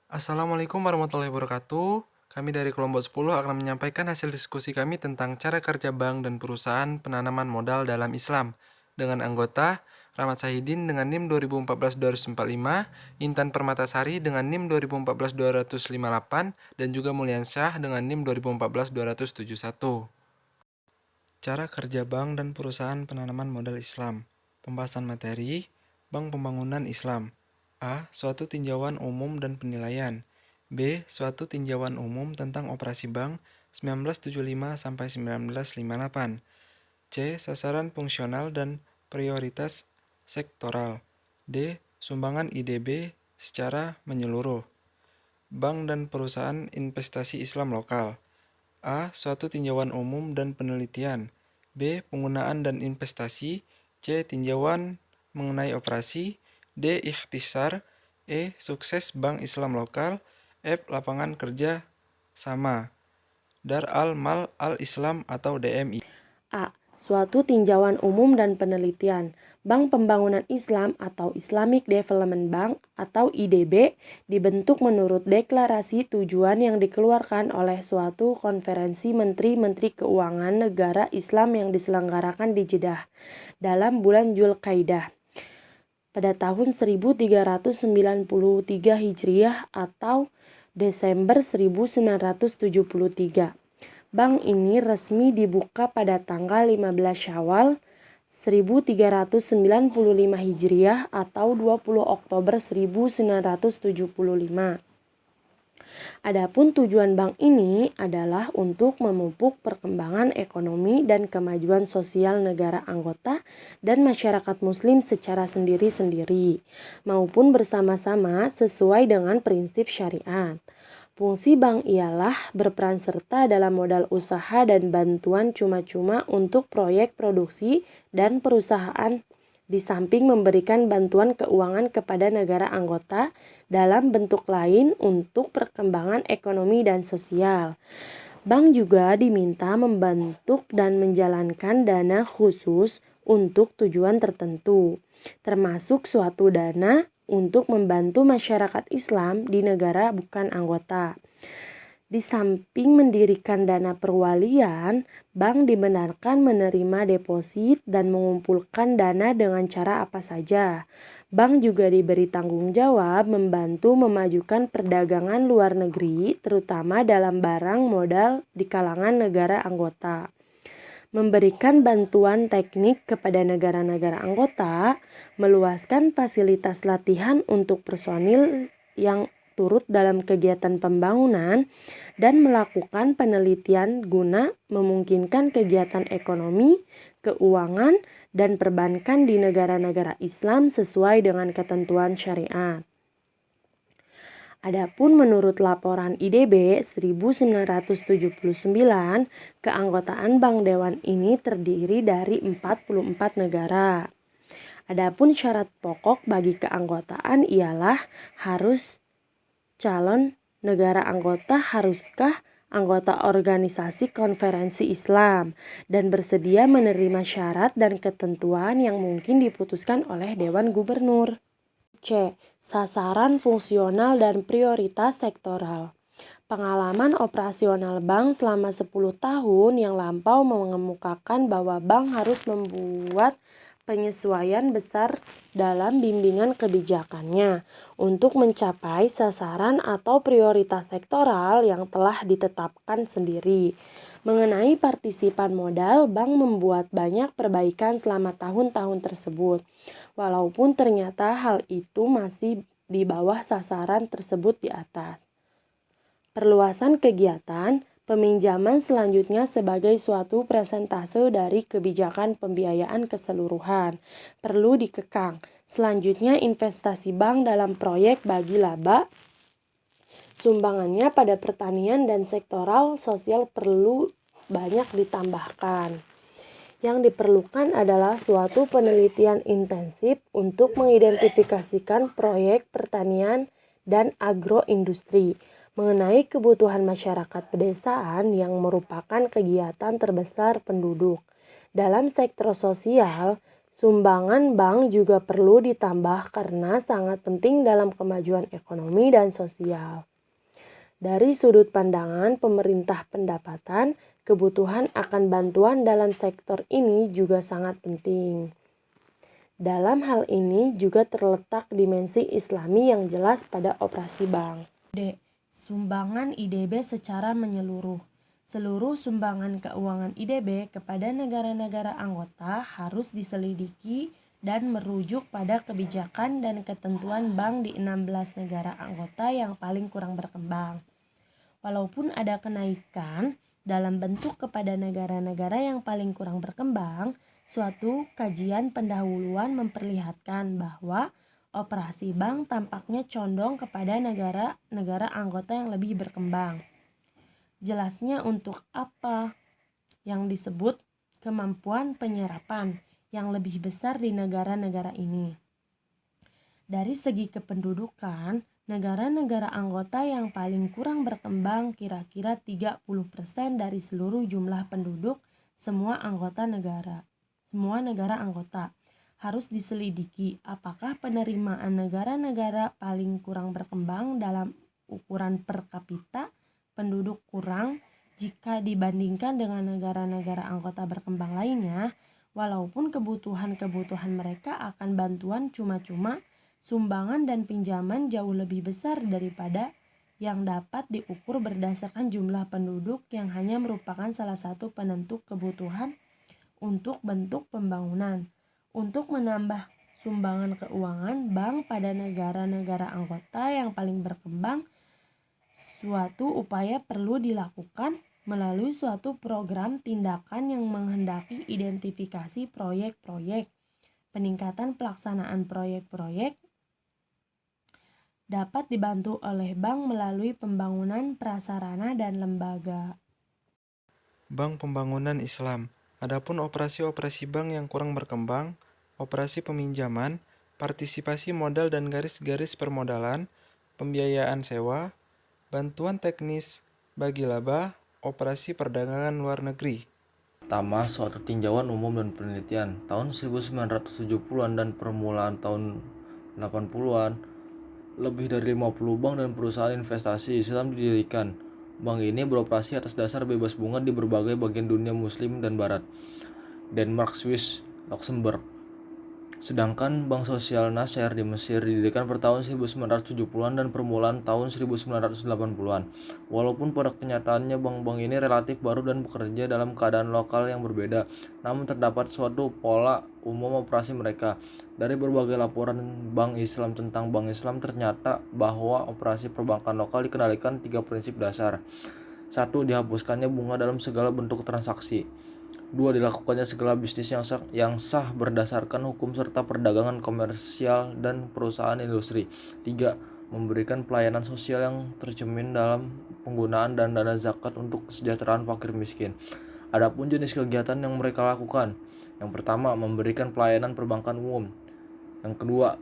Assalamualaikum warahmatullahi wabarakatuh. Kami dari kelompok 10 akan menyampaikan hasil diskusi kami tentang cara kerja bank dan perusahaan penanaman modal dalam Islam dengan anggota Rahmat Sahidin dengan NIM 2014-245, Intan Permatasari dengan NIM 2014-258, dan juga Mulyansyah dengan NIM 2014-271. Cara kerja bank dan perusahaan penanaman modal Islam. Pembahasan materi, Bank Pembangunan Islam. A. Suatu tinjauan umum dan penilaian. B. Suatu tinjauan umum tentang operasi bank 1975 sampai 1958. C. Sasaran fungsional dan prioritas sektoral. D. Sumbangan IDB secara menyeluruh. Bank dan perusahaan investasi Islam lokal. A. Suatu tinjauan umum dan penelitian. B. Penggunaan dan investasi. C. Tinjauan mengenai operasi. D. Ikhtisar. E. Sukses Bank Islam lokal. F. Lapangan kerja sama. Dar al-Mal al-Islam atau DMI. A. Suatu tinjauan umum dan penelitian. Bank Pembangunan Islam atau Islamic Development Bank atau IDB dibentuk menurut deklarasi tujuan yang dikeluarkan oleh suatu konferensi menteri-menteri keuangan negara Islam yang diselenggarakan di Jeddah dalam bulan Zulkaidah pada tahun 1393 Hijriah atau Desember 1973. Bank ini resmi dibuka pada tanggal 15 Syawal 1395 Hijriah atau 20 Oktober 1975. Adapun tujuan bank ini adalah untuk memupuk perkembangan ekonomi dan kemajuan sosial negara anggota dan masyarakat muslim secara sendiri-sendiri maupun bersama-sama sesuai dengan prinsip syariat. Fungsi bank ialah berperan serta dalam modal usaha dan bantuan cuma-cuma untuk proyek produksi dan perusahaan, di samping memberikan bantuan keuangan kepada negara anggota dalam bentuk lain untuk perkembangan ekonomi dan sosial. Bank juga diminta membentuk dan menjalankan dana khusus untuk tujuan tertentu, termasuk suatu dana untuk membantu masyarakat Islam di negara bukan anggota. Di samping mendirikan dana perwalian, bank dibenarkan menerima deposit dan mengumpulkan dana dengan cara apa saja. Bank juga diberi tanggung jawab membantu memajukan perdagangan luar negeri, terutama dalam barang modal di kalangan negara anggota. Memberikan bantuan teknik kepada negara-negara anggota, meluaskan fasilitas latihan untuk personil yang turut dalam kegiatan pembangunan, dan melakukan penelitian guna memungkinkan kegiatan ekonomi, keuangan, dan perbankan di negara-negara Islam sesuai dengan ketentuan syariat. Adapun menurut laporan IDB 1979, keanggotaan Bank Dewan ini terdiri dari 44 negara. Adapun syarat pokok bagi keanggotaan ialah harus calon negara anggota haruskah anggota organisasi konferensi Islam dan bersedia menerima syarat dan ketentuan yang mungkin diputuskan oleh Dewan Gubernur. C. Sasaran fungsional dan prioritas sektoral. Pengalaman operasional bank selama 10 tahun yang lampau mengemukakan bahwa bank harus membuat penyesuaian besar dalam bimbingan kebijakannya untuk mencapai sasaran atau prioritas sektoral yang telah ditetapkan sendiri. Mengenai partisipan modal, bank membuat banyak perbaikan selama tahun-tahun tersebut, walaupun ternyata hal itu masih di bawah sasaran tersebut di atas. Perluasan kegiatan peminjaman selanjutnya sebagai suatu persentase dari kebijakan pembiayaan keseluruhan perlu dikekang. Selanjutnya, investasi bank dalam proyek bagi laba, sumbangannya pada pertanian dan sektoral sosial perlu banyak ditambahkan. Yang diperlukan adalah suatu penelitian intensif untuk mengidentifikasikan proyek pertanian dan agroindustri mengenai kebutuhan masyarakat pedesaan yang merupakan kegiatan terbesar penduduk. Dalam sektor sosial, Sumbangan bank juga perlu ditambah karena sangat penting dalam kemajuan ekonomi dan sosial. Dari sudut pandangan pemerintah pendapatan, kebutuhan akan bantuan dalam sektor ini juga sangat penting. Dalam hal ini juga terletak dimensi Islami yang jelas pada operasi bank. D. Sumbangan IDB secara menyeluruh. Seluruh sumbangan keuangan IDB kepada negara-negara anggota harus diselidiki dan merujuk pada kebijakan dan ketentuan bank di 16 negara anggota yang paling kurang berkembang. Walaupun ada kenaikan dalam bentuk kepada negara-negara yang paling kurang berkembang, suatu kajian pendahuluan memperlihatkan bahwa operasi bank tampaknya condong kepada negara-negara anggota yang lebih berkembang. Jelasnya untuk apa yang disebut kemampuan penyerapan yang lebih besar di negara-negara ini. Dari segi kependudukan, negara-negara anggota yang paling kurang berkembang kira-kira 30% dari seluruh jumlah penduduk semua negara anggota. Harus diselidiki apakah penerimaan negara-negara paling kurang berkembang dalam ukuran per kapita penduduk kurang jika dibandingkan dengan negara-negara anggota berkembang lainnya, walaupun kebutuhan mereka akan bantuan cuma-cuma, sumbangan dan pinjaman jauh lebih besar daripada yang dapat diukur berdasarkan jumlah penduduk yang hanya merupakan salah satu penentu kebutuhan untuk bentuk pembangunan. Untuk menambah sumbangan keuangan bank pada negara-negara anggota yang paling berkembang, suatu upaya perlu dilakukan melalui suatu program tindakan yang menghendaki identifikasi proyek-proyek, peningkatan pelaksanaan proyek-proyek dapat dibantu oleh bank melalui pembangunan prasarana dan lembaga. Bank Pembangunan Islam. Adapun operasi-operasi bank yang kurang berkembang, operasi peminjaman, partisipasi modal dan garis-garis permodalan, pembiayaan sewa, bantuan teknis bagi laba, operasi perdagangan luar negeri. Pertama, suatu tinjauan umum dan penelitian tahun 1970-an dan permulaan tahun 80-an, lebih dari 50 bank dan perusahaan investasi Islam didirikan. Bank ini beroperasi atas dasar bebas bunga di berbagai bagian dunia muslim dan barat, Denmark, Swiss, Luxembourg. Sedangkan Bank Sosial Nasser di Mesir didirikan pada tahun 1970-an dan permulaan tahun 1980-an. Walaupun pada kenyataannya bank-bank ini relatif baru dan bekerja dalam keadaan lokal yang berbeda, namun terdapat suatu pola umum operasi mereka. Dari berbagai laporan Bank Islam tentang Bank Islam ternyata bahwa operasi perbankan lokal dikendalikan 3 prinsip dasar. 1. Dihapuskannya bunga dalam segala bentuk transaksi. 2. Dilakukannya segala bisnis yang sah berdasarkan hukum serta perdagangan komersial dan perusahaan industri. 3. Memberikan pelayanan sosial yang tercermin dalam penggunaan dan dana zakat untuk kesejahteraan fakir miskin. Adapun jenis kegiatan yang mereka lakukan. Yang pertama, memberikan pelayanan perbankan umum. Yang kedua,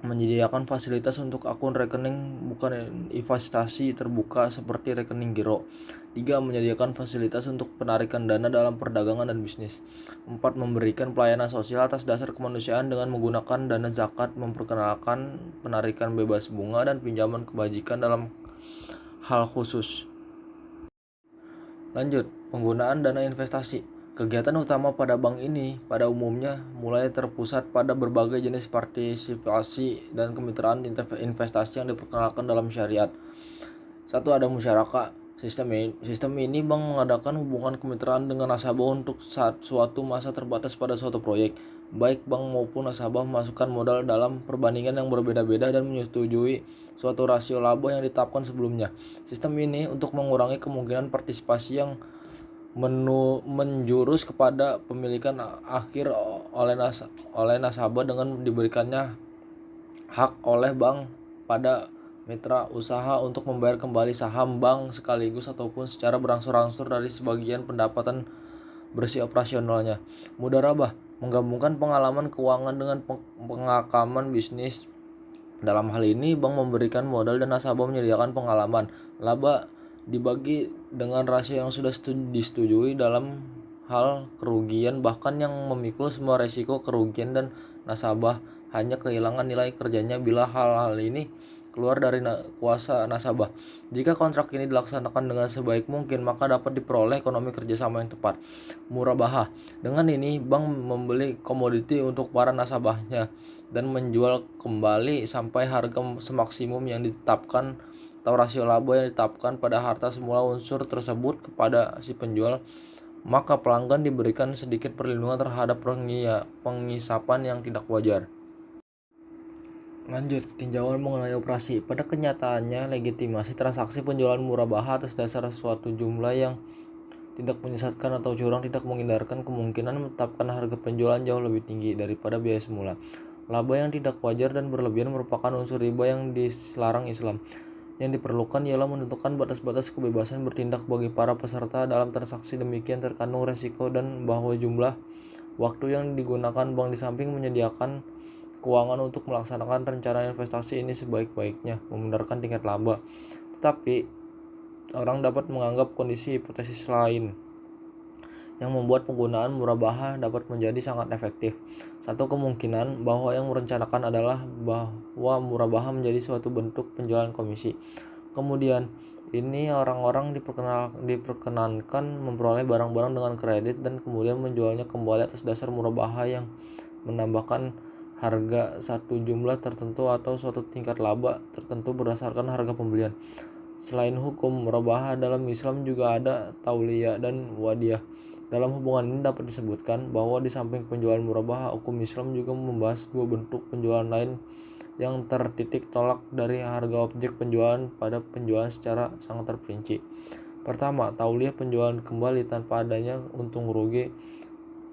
menyediakan fasilitas untuk akun rekening bukan investasi terbuka seperti rekening giro. 3. Menyediakan fasilitas untuk penarikan dana dalam perdagangan dan bisnis. 4. Memberikan pelayanan sosial atas dasar kemanusiaan dengan menggunakan dana zakat, memperkenalkan penarikan bebas bunga dan pinjaman kebajikan dalam hal khusus. Lanjut, penggunaan dana investasi. Kegiatan utama pada bank ini pada umumnya mulai terpusat pada berbagai jenis partisipasi dan kemitraan investasi yang diperkenalkan dalam syariat. 1. Ada musyarakah. Sistem ini bank mengadakan hubungan kemitraan dengan nasabah untuk suatu masa terbatas pada suatu proyek. Baik bank maupun nasabah memasukkan modal dalam perbandingan yang berbeda-beda dan menyetujui suatu rasio laba yang ditetapkan sebelumnya. Sistem ini untuk mengurangi kemungkinan partisipasi yang menjurus kepada pemilikan akhir oleh nasabah dengan diberikannya hak oleh bank pada mitra usaha untuk membayar kembali saham bank sekaligus ataupun secara berangsur-angsur dari sebagian pendapatan bersih operasionalnya. Mudharabah, menggabungkan pengalaman keuangan dengan pengakaman bisnis. Dalam hal ini, bank memberikan modal dan nasabah menyediakan pengalaman. Laba dibagi dengan rasio yang sudah disetujui dalam hal kerugian, bahkan yang memikul semua resiko kerugian, dan nasabah hanya kehilangan nilai kerjanya bila hal-hal ini keluar dari kuasa nasabah. Jika kontrak ini dilaksanakan dengan sebaik mungkin, maka dapat diperoleh ekonomi kerjasama yang tepat. Murabaha. Dengan ini, bank membeli komoditi untuk para nasabahnya dan menjual kembali sampai harga semaksimum yang ditetapkan atau rasio laba yang ditetapkan pada harta semula unsur tersebut kepada si penjual. Maka pelanggan diberikan sedikit perlindungan terhadap pengisapan yang tidak wajar. Lanjut, tinjauan mengenai operasi. Pada kenyataannya, legitimasi transaksi penjualan murabaha atas dasar suatu jumlah yang tidak menyesatkan atau curang tidak menghindarkan kemungkinan menetapkan harga penjualan jauh lebih tinggi daripada biaya semula. Laba yang tidak wajar dan berlebihan merupakan unsur riba yang dilarang Islam. Yang diperlukan ialah menentukan batas-batas kebebasan bertindak bagi para peserta dalam transaksi. Demikian terkandung resiko dan bahwa jumlah waktu yang digunakan bank di samping menyediakan keuangan untuk melaksanakan rencana investasi ini sebaik-baiknya membenarkan tingkat laba. Tetapi orang dapat menganggap kondisi hipotesis lain yang membuat penggunaan murabaha dapat menjadi sangat efektif. Satu kemungkinan bahwa yang merencanakan adalah bahwa murabaha menjadi suatu bentuk penjualan komisi. Kemudian ini orang-orang diperkenankan memperoleh barang-barang dengan kredit dan kemudian menjualnya kembali atas dasar murabaha yang menambahkan harga satu jumlah tertentu atau suatu tingkat laba tertentu berdasarkan harga pembelian. Selain hukum murabaha dalam Islam juga ada tauliyah dan wadiyah. Dalam hubungan ini dapat disebutkan bahwa di samping penjualan murabaha, hukum Islam juga membahas dua bentuk penjualan lain yang tertitik tolak dari harga objek penjualan pada penjualan secara sangat terperinci. Pertama, tauliyah penjualan kembali tanpa adanya untung rugi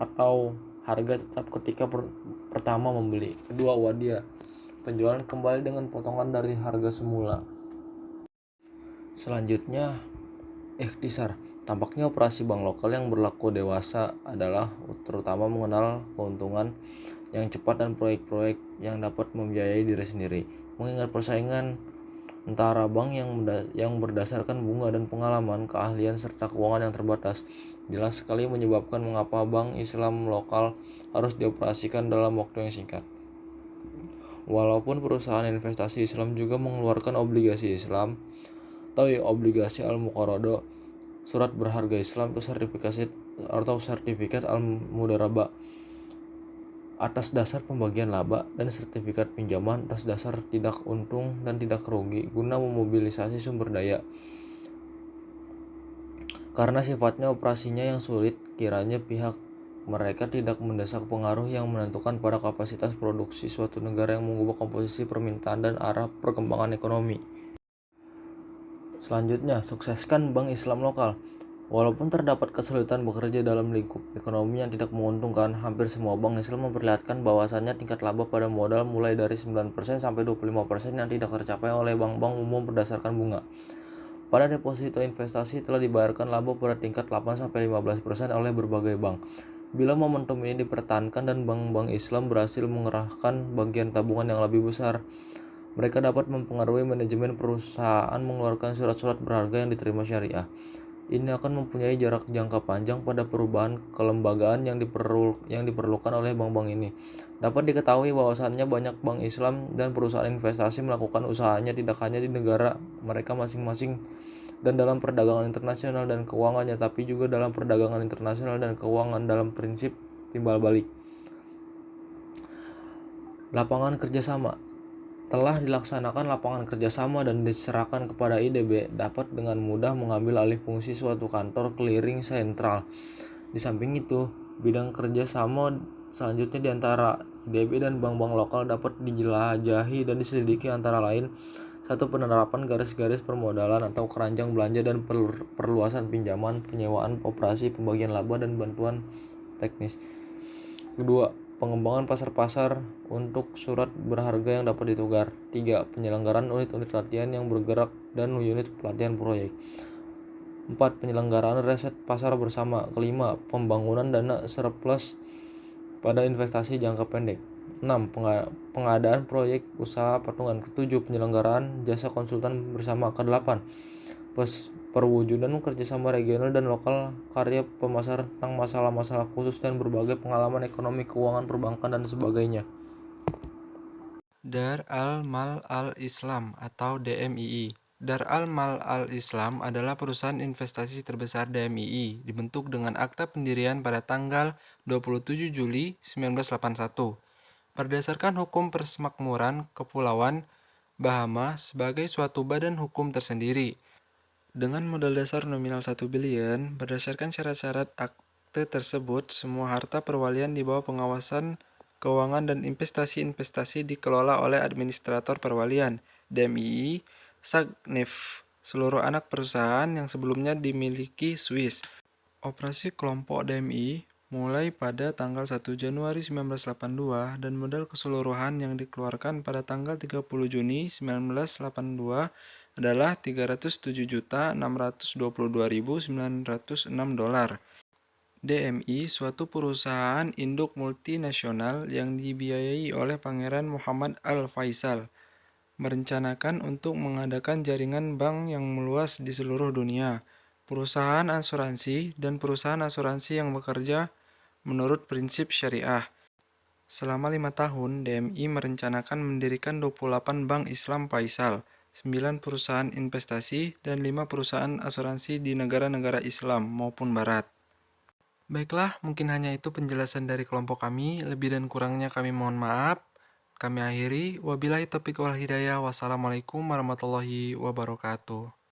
atau harga tetap ketika pertama membeli. Kedua, wadiyah penjualan kembali dengan potongan dari harga semula. Selanjutnya, ikhtisar. Tampaknya operasi bank lokal yang berlaku dewasa adalah terutama mengenal keuntungan yang cepat dan proyek-proyek yang dapat membiayai diri sendiri. Mengingat persaingan antara bank yang berdasarkan bunga dan pengalaman, keahlian serta keuangan yang terbatas, jelas sekali menyebabkan mengapa bank Islam lokal harus dioperasikan dalam waktu yang singkat. Walaupun perusahaan investasi Islam juga mengeluarkan obligasi Islam atau obligasi al-muqarrado, surat berharga Islam atau sertifikat al-mudarabah atas dasar pembagian laba, dan sertifikat pinjaman atas dasar tidak untung dan tidak rugi guna memobilisasi sumber daya. Karena sifatnya operasinya yang sulit, kiranya pihak mereka tidak mendesak pengaruh yang menentukan pada kapasitas produksi suatu negara yang mengubah komposisi permintaan dan arah perkembangan ekonomi. Selanjutnya, sukseskan bank Islam lokal. Walaupun terdapat kesulitan bekerja dalam lingkup ekonomi yang tidak menguntungkan, hampir semua bank Islam memperlihatkan bahwasannya tingkat laba pada modal mulai dari 9% sampai 25% yang tidak tercapai oleh bank-bank umum berdasarkan bunga. Pada deposito investasi telah dibayarkan laba pada tingkat 8-15% oleh berbagai bank. Bila momentum ini dipertahankan dan bank-bank Islam berhasil mengerahkan bagian tabungan yang lebih besar, mereka dapat mempengaruhi manajemen perusahaan mengeluarkan surat-surat berharga yang diterima syariah. Ini akan mempunyai jarak jangka panjang pada perubahan kelembagaan yang diperlukan oleh bank-bank ini. Dapat diketahui bahwasannya banyak bank Islam dan perusahaan investasi melakukan usahanya tidak hanya di negara mereka masing-masing dan dalam perdagangan internasional dan keuangannya, tapi juga dalam perdagangan internasional dan keuangan dalam prinsip timbal balik. Lapangan kerjasama. Telah dilaksanakan lapangan kerjasama dan diserahkan kepada IDB dapat dengan mudah mengambil alih fungsi suatu kantor clearing sentral. Di samping itu, bidang kerjasama selanjutnya di antara IDB dan bank-bank lokal dapat dijelajahi dan diselidiki antara lain: 1. Penerapan garis-garis permodalan atau keranjang belanja dan perluasan pinjaman, penyewaan, operasi, pembagian laba, dan bantuan teknis. 2. Pengembangan pasar-pasar untuk surat berharga yang dapat ditukar. 3. Penyelenggaraan unit-unit latihan yang bergerak dan unit pelatihan proyek. 4. Penyelenggaraan riset pasar bersama. 5. Pembangunan dana surplus pada investasi jangka pendek. 6. Pengadaan proyek usaha patungan. 7. Penyelenggaraan jasa konsultan bersama. 8. perwujudan kerjasama regional dan lokal, karya pemasaran tentang masalah-masalah khusus, dan berbagai pengalaman ekonomi, keuangan, perbankan, dan sebagainya. Dar al-Mal al-Islam atau DMII. Dar al-Mal al-Islam adalah perusahaan investasi terbesar DMII, dibentuk dengan akta pendirian pada tanggal 27 Juli 1981. Berdasarkan hukum persemakmuran Kepulauan Bahama sebagai suatu badan hukum tersendiri, dengan modal dasar nominal 1 billion, berdasarkan syarat-syarat akte tersebut, semua harta perwalian di bawah pengawasan keuangan dan investasi-investasi dikelola oleh administrator perwalian, DMII, Sagnef, seluruh anak perusahaan yang sebelumnya dimiliki Swiss. Operasi kelompok DMI mulai pada tanggal 1 Januari 1982 dan modal keseluruhan yang dikeluarkan pada tanggal 30 Juni 1982 adalah $307.622.906. DMI suatu perusahaan induk multinasional yang dibiayai oleh Pangeran Muhammad Al-Faisal, merencanakan untuk mengadakan jaringan bank yang meluas di seluruh dunia, perusahaan asuransi, dan perusahaan asuransi yang bekerja menurut prinsip syariah. Selama 5 tahun, DMI merencanakan mendirikan 28 bank Islam Faisal, 9 perusahaan investasi, dan 5 perusahaan asuransi di negara-negara Islam maupun Barat. Baiklah, mungkin hanya itu penjelasan dari kelompok kami. Lebih dan kurangnya kami mohon maaf. Kami akhiri. Wabillahi taufiq wal hidayah. Wassalamualaikum warahmatullahi wabarakatuh.